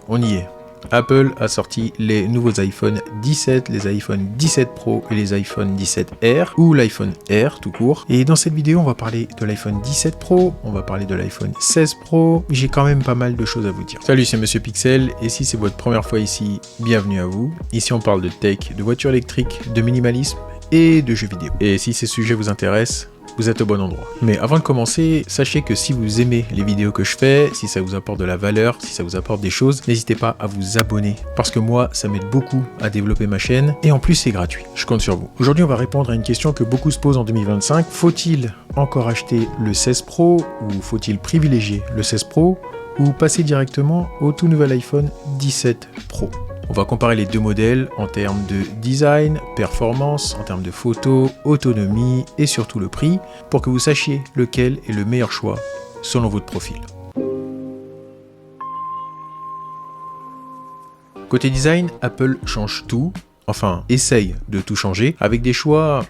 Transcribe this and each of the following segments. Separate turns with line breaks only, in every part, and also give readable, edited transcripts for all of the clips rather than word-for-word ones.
on y est. Apple a sorti les nouveaux iPhone 17, les iPhone 17 Pro et les iPhone 17R, ou l'iPhone R tout court. Et dans cette vidéo, on va parler de l'iPhone 17 Pro, on va parler de l'iPhone 16 Pro. J'ai quand même pas mal de choses à vous dire. Salut, c'est Monsieur Pixel, et si c'est votre première fois ici, bienvenue à vous. Ici, on parle de tech, de voitures électriques, de minimalisme et de jeux vidéo. Et si ces sujets vous intéressent, vous êtes au bon endroit. Mais avant de commencer, sachez que si vous aimez les vidéos que je fais, si ça vous apporte de la valeur, si ça vous apporte des choses, n'hésitez pas à vous abonner. Parce que moi, ça m'aide beaucoup à développer ma chaîne. Et en plus, c'est gratuit. Je compte sur vous. Aujourd'hui, on va répondre à une question que beaucoup se posent en 2025. Faut-il encore acheter le 16 Pro ou faut-il privilégier le 16 Pro ou passer directement au tout nouvel iPhone 17 Pro ? On va comparer les deux modèles en termes de design, performance, en termes de photos, autonomie et surtout le prix pour que vous sachiez lequel est le meilleur choix selon votre profil. Côté design, Apple change tout, enfin essaye de tout changer avec des choix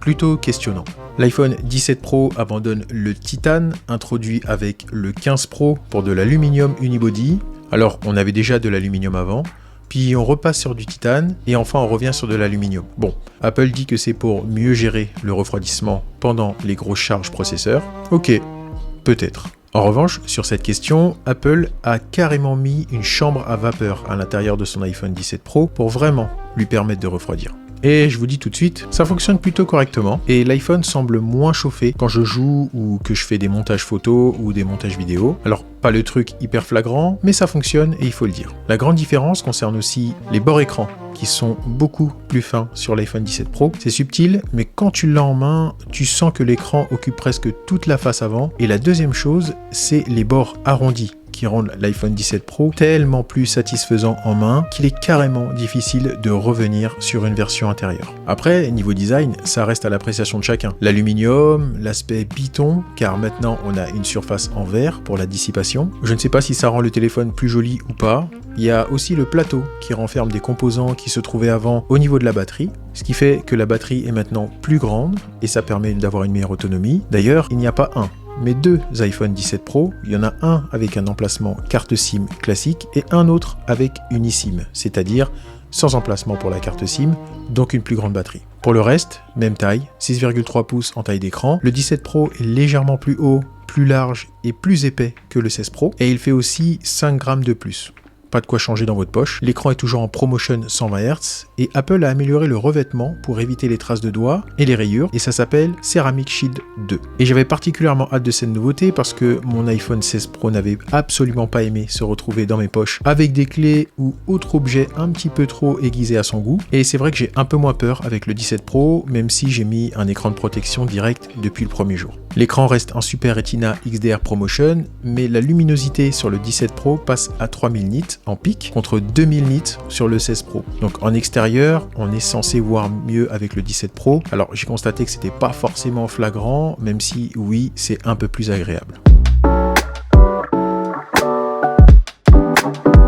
plutôt questionnants. L'iPhone 17 Pro abandonne le titane introduit avec le 15 Pro pour de l'aluminium unibody. Alors on avait déjà de l'aluminium avant. Puis on repasse sur du titane, et enfin on revient sur de l'aluminium. Bon, Apple dit que c'est pour mieux gérer le refroidissement pendant les grosses charges processeurs. Ok, peut-être. En revanche, sur cette question, Apple a carrément mis une chambre à vapeur à l'intérieur de son iPhone 17 Pro pour vraiment lui permettre de refroidir. Et je vous dis tout de suite, ça fonctionne plutôt correctement et l'iPhone semble moins chauffé quand je joue ou que je fais des montages photos ou des montages vidéo. Alors, pas le truc hyper flagrant, mais ça fonctionne et il faut le dire. La grande différence concerne aussi les bords écrans qui sont beaucoup plus fins sur l'iPhone 17 Pro. C'est subtil, mais quand tu l'as en main, tu sens que l'écran occupe presque toute la face avant. Et la deuxième chose, c'est les bords arrondis qui rendent l'iPhone 17 Pro tellement plus satisfaisant en main qu'il est carrément difficile de revenir sur une version intérieure. Après, niveau design, ça reste à l'appréciation de chacun. L'aluminium, l'aspect piton, car maintenant on a une surface en verre pour la dissipation. Je ne sais pas si ça rend le téléphone plus joli ou pas. Il y a aussi le plateau qui renferme des composants qui se trouvaient avant au niveau de la batterie, ce qui fait que la batterie est maintenant plus grande et ça permet d'avoir une meilleure autonomie. D'ailleurs, il n'y a pas mais deux iPhone 17 Pro, il y en a un avec un emplacement carte SIM classique et un autre avec une eSIM, c'est-à-dire sans emplacement pour la carte SIM, donc une plus grande batterie. Pour le reste, même taille, 6,3 pouces en taille d'écran, le 17 Pro est légèrement plus haut, plus large et plus épais que le 16 Pro, et il fait aussi 5 grammes de plus. Pas de quoi changer dans votre poche. L'écran est toujours en ProMotion 120 Hz et Apple a amélioré le revêtement pour éviter les traces de doigts et les rayures et ça s'appelle Ceramic Shield 2. Et j'avais particulièrement hâte de cette nouveauté parce que mon iPhone 16 Pro n'avait absolument pas aimé se retrouver dans mes poches avec des clés ou autre objet un petit peu trop aiguisé à son goût. Et c'est vrai que j'ai un peu moins peur avec le 17 Pro, même si j'ai mis un écran de protection direct depuis le premier jour. L'écran reste en Super Retina XDR ProMotion, mais la luminosité sur le 17 Pro passe à 3000 nits en pic contre 2000 nits sur le 16 Pro. Donc en extérieur, on est censé voir mieux avec le 17 Pro. Alors j'ai constaté que c'était pas forcément flagrant, même si oui, c'est un peu plus agréable.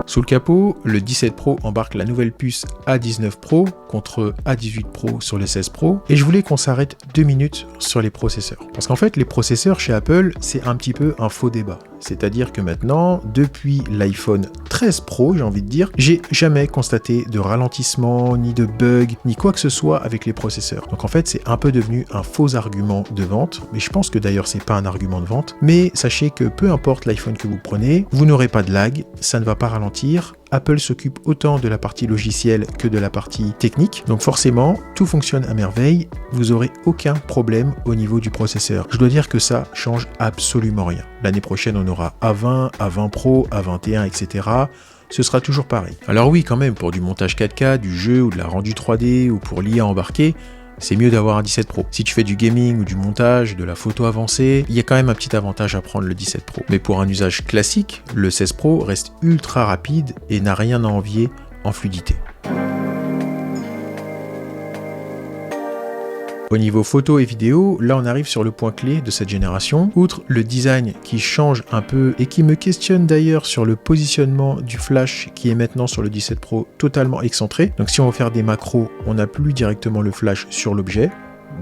Sous le capot, le 17 Pro embarque la nouvelle puce A19 Pro contre A18 Pro sur le 16 Pro et je voulais qu'on s'arrête 2 minutes sur les processeurs. Parce qu'en fait, les processeurs chez Apple, c'est un petit peu un faux débat. C'est-à-dire que maintenant, depuis l'iPhone 13 Pro, j'ai envie de dire, j'ai jamais constaté de ralentissement, ni de bug, ni quoi que ce soit avec les processeurs. Donc en fait, c'est un peu devenu un faux argument de vente, mais je pense que d'ailleurs, c'est pas un argument de vente. Mais sachez que peu importe l'iPhone que vous prenez, vous n'aurez pas de lag, ça ne va pas ralentir. Apple s'occupe autant de la partie logicielle que de la partie technique. Donc forcément, tout fonctionne à merveille. Vous n'aurez aucun problème au niveau du processeur. Je dois dire que ça change absolument rien. L'année prochaine, on aura A20, A20 Pro, A21, etc. Ce sera toujours pareil. Alors oui, quand même, pour du montage 4K, du jeu ou de la rendu 3D ou pour l'IA embarquée, c'est mieux d'avoir un 17 Pro. Si tu fais du gaming ou du montage, de la photo avancée, il y a quand même un petit avantage à prendre le 17 Pro. Mais pour un usage classique, le 16 Pro reste ultra rapide et n'a rien à envier en fluidité. Au niveau photo et vidéo, là on arrive sur le point clé de cette génération. Outre le design qui change un peu et qui me questionne d'ailleurs sur le positionnement du flash qui est maintenant sur le 17 Pro totalement excentré. Donc si on veut faire des macros, on n'a plus directement le flash sur l'objet.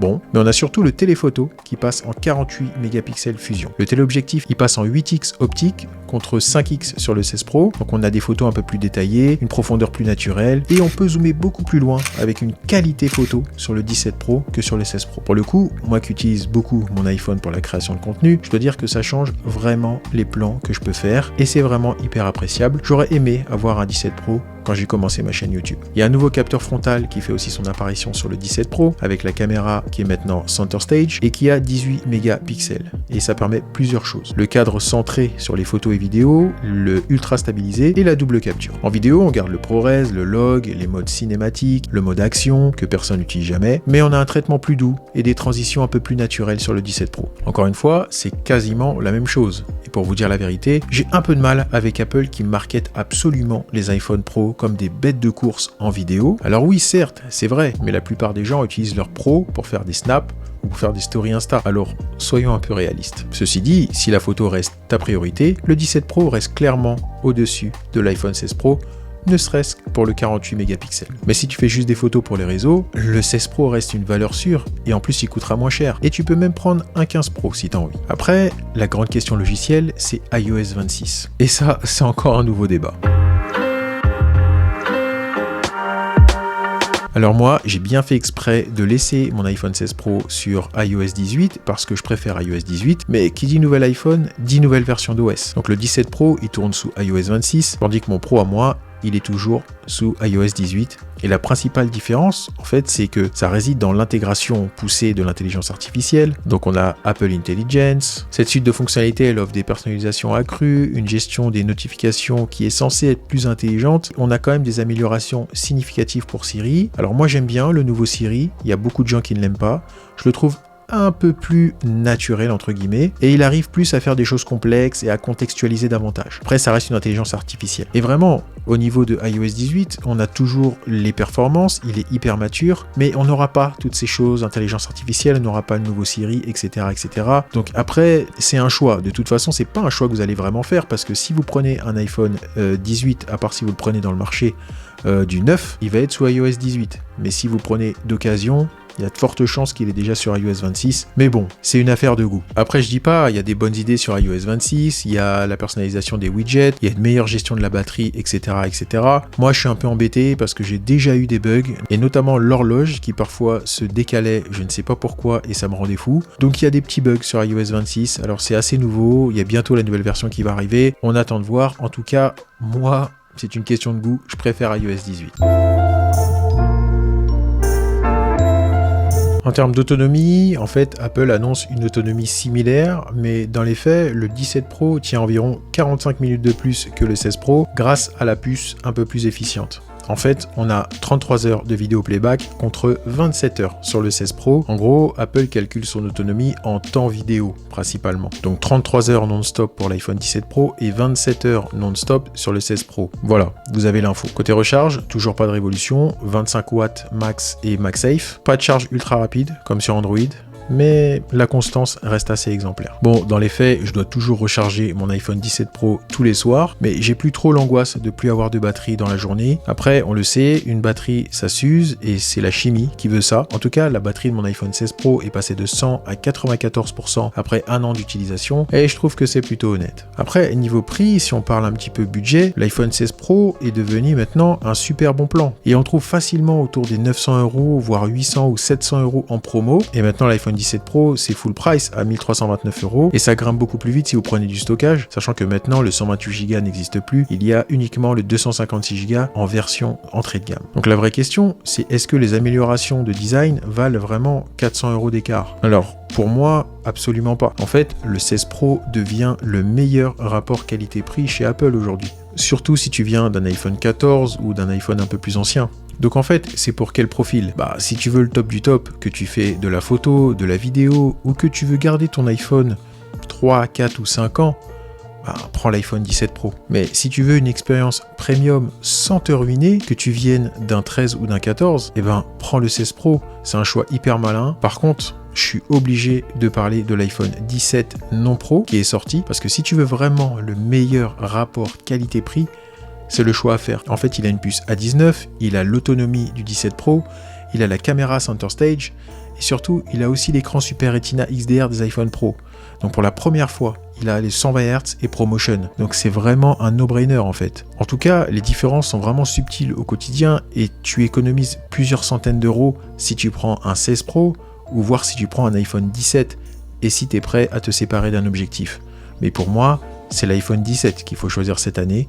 Bon, mais on a surtout le téléphoto qui passe en 48 mégapixels fusion. Le téléobjectif il passe en 8x optique contre 5x sur le 16 Pro. Donc on a des photos un peu plus détaillées, une profondeur plus naturelle et on peut zoomer beaucoup plus loin avec une qualité photo sur le 17 Pro que sur le 16 Pro. Pour le coup, moi qui utilise beaucoup mon iPhone pour la création de contenu, je dois dire que ça change vraiment les plans que je peux faire et c'est vraiment hyper appréciable. J'aurais aimé avoir un 17 Pro quand j'ai commencé ma chaîne YouTube. Il y a un nouveau capteur frontal qui fait aussi son apparition sur le 17 Pro avec la caméra qui est maintenant Center Stage et qui a 18 mégapixels. Et ça permet plusieurs choses. Le cadre centré sur les photos et vidéos, le ultra stabilisé et la double capture. En vidéo, on garde le ProRes, le log, les modes cinématiques, le mode action que personne n'utilise jamais, mais on a un traitement plus doux et des transitions un peu plus naturelles sur le 17 Pro. Encore une fois, c'est quasiment la même chose. Et pour vous dire la vérité, j'ai un peu de mal avec Apple qui market absolument les iPhone Pro comme des bêtes de course en vidéo. Alors oui, certes, c'est vrai, mais la plupart des gens utilisent leur Pro pour faire des snaps ou pour faire des stories Insta. Alors, soyons un peu réalistes. Ceci dit, si la photo reste ta priorité, le 17 Pro reste clairement au-dessus de l'iPhone 16 Pro, ne serait-ce que pour le 48 mégapixels. Mais si tu fais juste des photos pour les réseaux, le 16 Pro reste une valeur sûre et en plus il coûtera moins cher. Et tu peux même prendre un 15 Pro si tu as envie. Après, la grande question logicielle, c'est iOS 26. Et ça, c'est encore un nouveau débat. Alors moi, j'ai bien fait exprès de laisser mon iPhone 16 Pro sur iOS 18 parce que je préfère iOS 18, mais qui dit nouvel iPhone, dit nouvelle version d'OS. Donc le 17 Pro, il tourne sous iOS 26, tandis que mon Pro à moi, il est toujours sous iOS 18. Et la principale différence, en fait, c'est que ça réside dans l'intégration poussée de l'intelligence artificielle. Donc on a Apple Intelligence. Cette suite de fonctionnalités, elle offre des personnalisations accrues, une gestion des notifications qui est censée être plus intelligente. On a quand même des améliorations significatives pour Siri. Alors moi j'aime bien le nouveau Siri, il y a beaucoup de gens qui ne l'aiment pas. Je le trouve un peu plus naturel entre guillemets et il arrive plus à faire des choses complexes et à contextualiser davantage. Après ça reste une intelligence artificielle. Et vraiment au niveau de iOS 18 on a toujours les performances, il est hyper mature mais on n'aura pas toutes ces choses, intelligence artificielle, on n'aura pas le nouveau Siri, etc. etc. Donc après c'est un choix, de toute façon c'est pas un choix que vous allez vraiment faire parce que si vous prenez un iPhone 18, à part si vous le prenez dans le marché du 9, il va être sous iOS 18. Mais si vous prenez d'occasion, il y a de fortes chances qu'il est déjà sur iOS 26, mais bon, c'est une affaire de goût. Après, je dis pas, il y a des bonnes idées sur iOS 26, il y a la personnalisation des widgets, il y a une meilleure gestion de la batterie, etc., etc. Moi, je suis un peu embêté parce que j'ai déjà eu des bugs, et notamment l'horloge qui parfois se décalait, je ne sais pas pourquoi, et ça me rendait fou. Donc il y a des petits bugs sur iOS 26, alors c'est assez nouveau, il y a bientôt la nouvelle version qui va arriver, on attend de voir. En tout cas, moi, c'est une question de goût, je préfère iOS 18. En termes d'autonomie, en fait, Apple annonce une autonomie similaire, mais dans les faits, le 17 Pro tient environ 45 minutes de plus que le 16 Pro grâce à la puce un peu plus efficiente. En fait, on a 33 heures de vidéo playback contre 27 heures sur le 16 Pro. En gros, Apple calcule son autonomie en temps vidéo principalement. Donc 33 heures non-stop pour l'iPhone 17 Pro et 27 heures non-stop sur le 16 Pro. Voilà, vous avez l'info. Côté recharge, toujours pas de révolution, 25 watts max et MagSafe. Pas de charge ultra rapide comme sur Android, mais la constance reste assez exemplaire. Bon, dans les faits, je dois toujours recharger mon iPhone 17 Pro tous les soirs, mais j'ai plus trop l'angoisse de plus avoir de batterie dans la journée. Après, on le sait, une batterie, ça s'use, et c'est la chimie qui veut ça. En tout cas, la batterie de mon iPhone 16 Pro est passée de 100 à 94% après un an d'utilisation, et je trouve que c'est plutôt honnête. Après, niveau prix, si on parle un petit peu budget, l'iPhone 16 Pro est devenu maintenant un super bon plan, et on trouve facilement autour des 900 €, voire 800 ou 700 € en promo, et maintenant l'iPhone 17 Pro, c'est full price à 1329 €, et ça grimpe beaucoup plus vite si vous prenez du stockage, sachant que maintenant le 128 Go n'existe plus, il y a uniquement le 256 Go en version entrée de gamme. Donc la vraie question, c'est est-ce que les améliorations de design valent vraiment 400 € d'écart? Alors, pour moi, absolument pas. En fait, le 16 Pro devient le meilleur rapport qualité-prix chez Apple aujourd'hui. Surtout si tu viens d'un iPhone 14 ou d'un iPhone un peu plus ancien. Donc en fait, c'est pour quel profil? Bah, si tu veux le top du top, que tu fais de la photo, de la vidéo, ou que tu veux garder ton iPhone 3, 4 ou 5 ans, bah, prends l'iPhone 17 Pro. Mais si tu veux une expérience premium sans te ruiner, que tu viennes d'un 13 ou d'un 14, eh ben, prends le 16 Pro. C'est un choix hyper malin. Par contre, je suis obligé de parler de l'iPhone 17 non Pro qui est sorti, parce que si tu veux vraiment le meilleur rapport qualité-prix, c'est le choix à faire. En fait, il a une puce A19, il a l'autonomie du 17 Pro, il a la caméra Center Stage, et surtout, il a aussi l'écran Super Retina XDR des iPhone Pro. Donc pour la première fois, il a les 120 Hz et ProMotion. Donc c'est vraiment un no-brainer en fait. En tout cas, les différences sont vraiment subtiles au quotidien et tu économises plusieurs centaines d'euros si tu prends un 16 Pro ou voire si tu prends un iPhone 17 et si tu es prêt à te séparer d'un objectif. Mais pour moi, c'est l'iPhone 17 qu'il faut choisir cette année,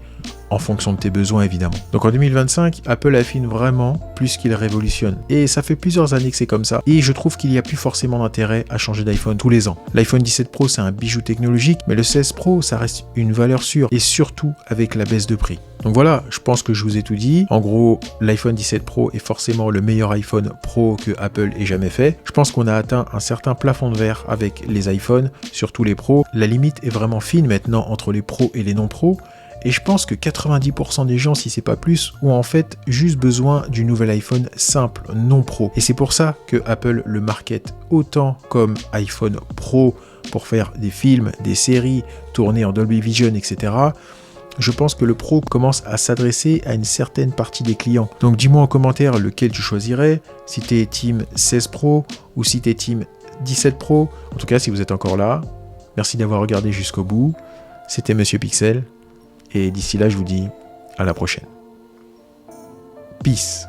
en fonction de tes besoins évidemment. Donc en 2025, Apple affine vraiment plus qu'il révolutionne. Et ça fait plusieurs années que c'est comme ça. Et je trouve qu'il n'y a plus forcément d'intérêt à changer d'iPhone tous les ans. L'iPhone 17 Pro, c'est un bijou technologique, mais le 16 Pro, ça reste une valeur sûre, et surtout avec la baisse de prix. Donc voilà, je pense que je vous ai tout dit. En gros, l'iPhone 17 Pro est forcément le meilleur iPhone Pro que Apple ait jamais fait. Je pense qu'on a atteint un certain plafond de verre avec les iPhones, surtout les Pros. La limite est vraiment fine maintenant entre les Pros et les non-Pros. Et je pense que 90% des gens, si c'est pas plus, ont en fait juste besoin du nouvel iPhone simple, non Pro. Et c'est pour ça que Apple le market autant comme iPhone Pro pour faire des films, des séries, tourner en Dolby Vision, etc. Je pense que le Pro commence à s'adresser à une certaine partie des clients. Donc dis-moi en commentaire lequel tu choisirais, si t'es team 16 Pro ou si t'es team 17 Pro. En tout cas, si vous êtes encore là, merci d'avoir regardé jusqu'au bout. C'était Monsieur Pixel. Et d'ici là, je vous dis à la prochaine. Peace.